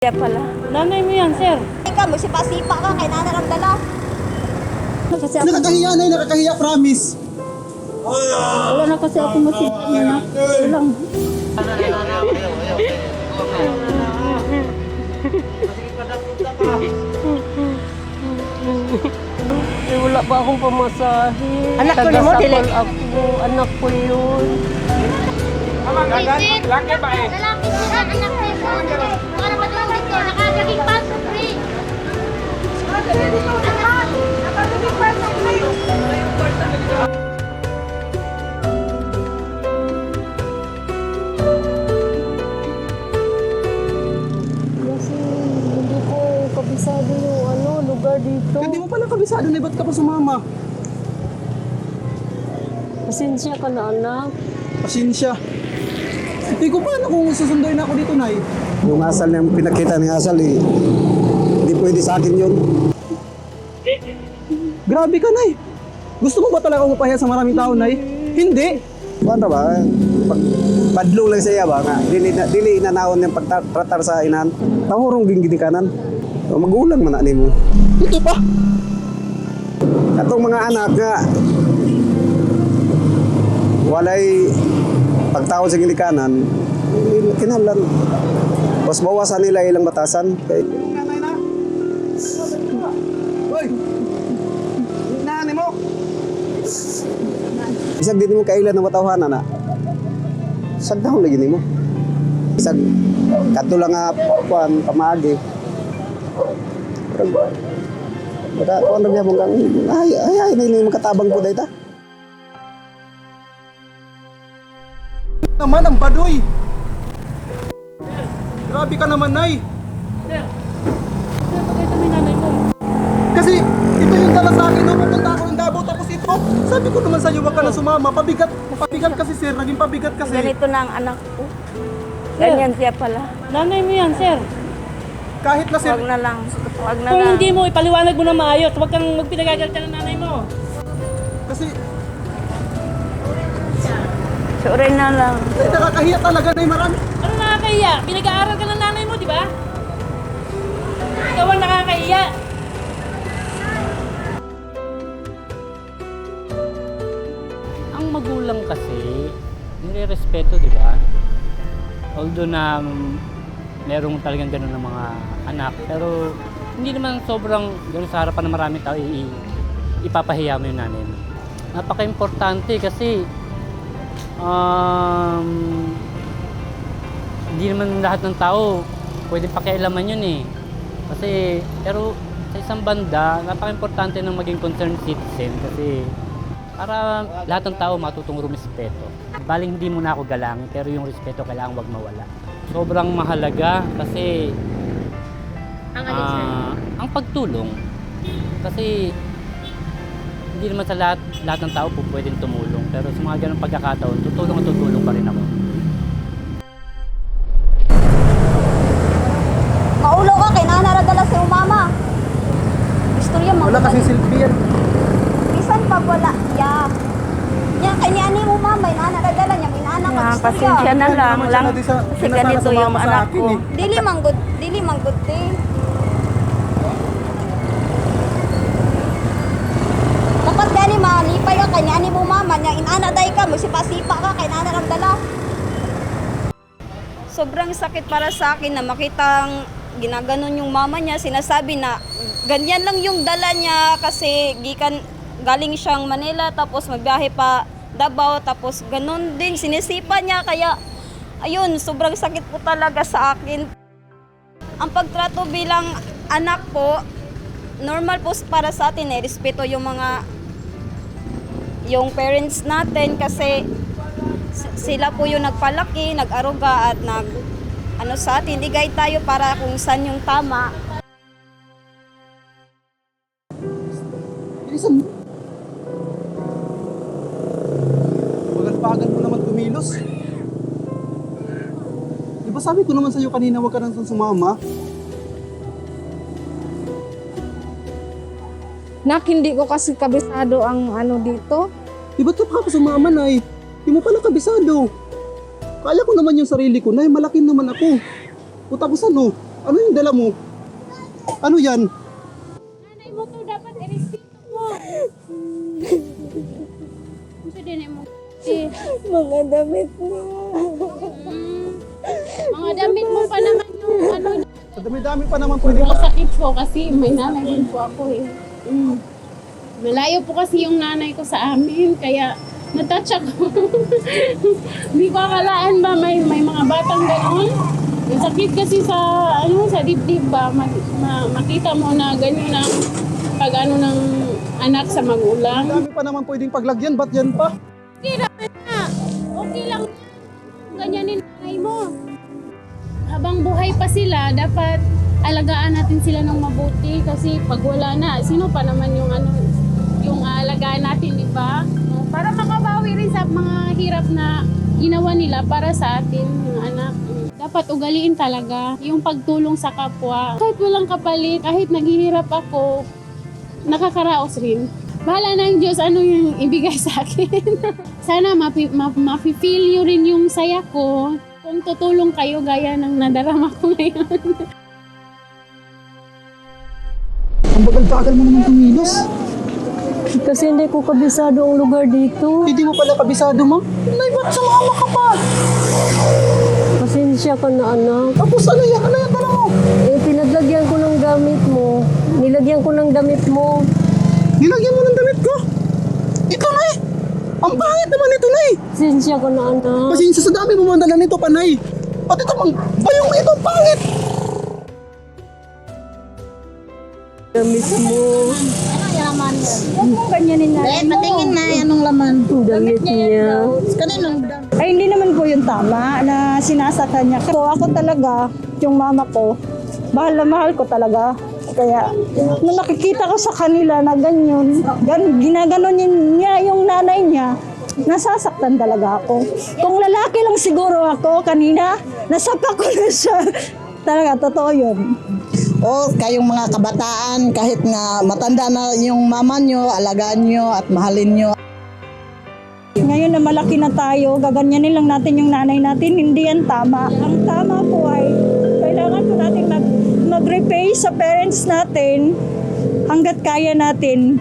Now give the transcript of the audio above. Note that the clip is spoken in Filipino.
Kaya pala. Nanay mo yan, sir. Ikaw, magsipa-sipa ka, kay nana ng dala. Kasi ako, Nakakahiya na, nakakahiya, promise. wala na kasi ako masimpan na. Walang. Wala pa akong pamasahe. Anak ko ni mo, dili. Taga-Sapal ako. Anak ko yun. Lalaki po ang anak nito. Para matulog ko, nakadaging paso free. Nakadaging paso free. Kasi hindi ko kabisado yung lugar dito. Hindi mo pala kabisado na, ba't ka pa sumama? Pasensya ka na, anak. Pasensya. Hindi ko paano kung susunduin ako dito, Nay. Yung asal niyang pinakita ni asal hindi pwede sa akin yun. Grabe ka, Nay. Gusto mo ba talaga mapahiya sa maraming tao, Nay? Hindi. Paano ba? Pag badlo lang siya ba nga, dili inanaon yung pagtratar sa inan. Tahurong ginggi kanan. So, magulang man na nimo. Ito pa. Atong mga anak nga walay pagtawad sa gilikanan, kinahanglan mas bawasan nila ilang batasan kay Nanay na. Hoy. Nanay mo. isag din mo kailan na matawhanan na. Sagdahon lagi nimo. Isag kadto lang nga kuan pamaagi. Baka kuan ra gyapon kang ay ni makatabang po dayta. Naman ang baduy. Grabe ka naman, Nay. Sir, bakit kami nanay mo? Kasi ito yung dala sa akin nung pupunta ako ng Davao, tapos ito. Sabi ko naman sa'yo, wag ka na sumama. Pabigat kasi, sir. Naging pabigat kasi. ganito na ang anak ko. Ganyan siya pala. Nanay mo yan, sir. Kahit na, sir. Huwag na lang. Huwag na Kung lang. hindi mo, ipaliwanag mo na maayos. Huwag kang magpinagagalitan ng nanay mo. Kasi Sorry na lang. nakakahiya talaga, Nay. Marami. Ano nakakahiya? Pinag-aaral ka ng nanay mo, di ba? Ikaw ang nakakahiya. Ang magulang kasi, nire-respeto, di ba? Although na merong talagang ganun ng mga anak, pero hindi naman sobrang ganun sa harapan ng maraming tao ipapahiya mo yung nanay mo. Napaka-importante kasi hindi naman lahat ng tao pwedeng pakialaman yun eh. Kasi, pero sa isang banda, napaka-importante ng maging concerned citizen kasi para lahat ng tao matutong rumispeto. Baling hindi mo na ako galangin, pero yung respeto kailangan wag mawala. Sobrang mahalaga kasi ang pagtulong. Kasi hindi naman sa lahat ng tao po pwedeng tumulong. Pero sa mga ganong pagkakataon, tutulong pa rin ako. Maulo ka, kay nana ng dala sa umama. Istorya mo. Wala kasi silbi yan. Bisan pa wala. Yan, kay ni ani mo mama, nana ng dala niya, inana ka. Ah, Istorya. pasensya na lang. Hindi naman lang. siya na Kasi di na ganito sana yung sumama sa anak akin ko. eh. Dili manggod te. Dapat gani malipay ka, kay ni ani mo mama, niya inana day ka, magsipa-sipa ka, kay nana ng dala. Sobrang sakit para sa akin na makitang ginaganon yung mama niya, sinasabi na ganyan lang yung dala niya kasi galing siyang Manila tapos magbiyahe pa Davao tapos ganon din sinisipa niya kaya ayun sobrang sakit po talaga sa akin. Ang pagtrato bilang anak po normal po para sa atin respeto yung parents natin kasi sila po yung nagpalaki, nag-aruga at sa atin, igay tayo para kung saan yung tama. Bilisan mo. Bagal-bagal mo naman kumilos. Di ba sabi ko naman sa'yo kanina, wag ka nang sumama? Nak, hindi ko kasi kabisado ang dito. Di ba ito pa ako sumama, Nay? Di mo pala kabisado. Kaya ko naman yung sarili ko, Nay. Malaki naman ako. O tapos ano? Ano yung dala mo? Ano yan? Nanay mo to, dapat i-respeto mo. Gusto din mo. Mga damit mo. Mga damit mo pa naman yung ano. Sa dami-dami pa naman pwede Masakit po kasi may nanay din po ako eh. Malayo po kasi yung nanay ko sa amin, kaya natouch ako. Hindi ko akalaan ba may mga batang gano'n? Yung sakit kasi sa dibdib ba, makita mo na ganyan ang pag ano ng anak sa magulang. dami pa naman pwedeng paglagyan, ba't yan pa? Okay lang na. Okay lang. Ganyanin nanay mo. Habang buhay pa sila, dapat alagaan natin sila ng mabuti kasi pag wala na, sino pa naman yung alagaan natin, di ba? Para makabawi rin sa mga hirap na ginawa nila para sa atin, yung anak. Dapat ugaliin talaga yung pagtulong sa kapwa. Kahit walang kapalit, kahit naghihirap ako, nakakaraos rin. Bahala na ang Diyos ano yung ibigay sa akin. Sana mafe-feel nyo rin yung saya ko kung tutulong kayo gaya ng nadarama ko ngayon. Ang bagal-bagal mo naman tumilos. Kasi hindi ko kabisado ang lugar dito. Hindi mo pala kabisado, ma'am. Nay, ba't sumama ka pa? Pasensya ka na, anak. Tapos ano yan? Ano yan? Dala mo? Pinaglagyan ko ng gamit mo. Nilagyan ko ng damit mo. Nilagyan mo ng damit ko? Ito, Nay. Ang pangit naman ito, Nay. Pasensya ka na, anak. Pasensya sa dami mo mandala nito, Panay. Pati ito, bayong na ito, ang pangit. Damit mo. Huwag mong ganyanin na. Patingin na, anong laman? Ang damit niya. Kaninong Ay, hindi naman po yung tama na sinasaktan niya. So, ako talaga, yung mama ko, mahal na mahal ko talaga. Kaya, nung nakikita ko sa kanila na ganyan, ginaganon niya yung nanay niya, nasasaktan talaga ako. Kung lalaki lang siguro ako kanina, nasapak ko na siya. Talaga, totoo yun. O kayong mga kabataan, kahit nga matanda na yung mama nyo, alagaan nyo at mahalin nyo. Ngayon na malaki na tayo, gaganyanin lang natin yung nanay natin, hindi yan tama. Ang tama po ay, kailangan po natin mag-repay sa parents natin hanggat kaya natin.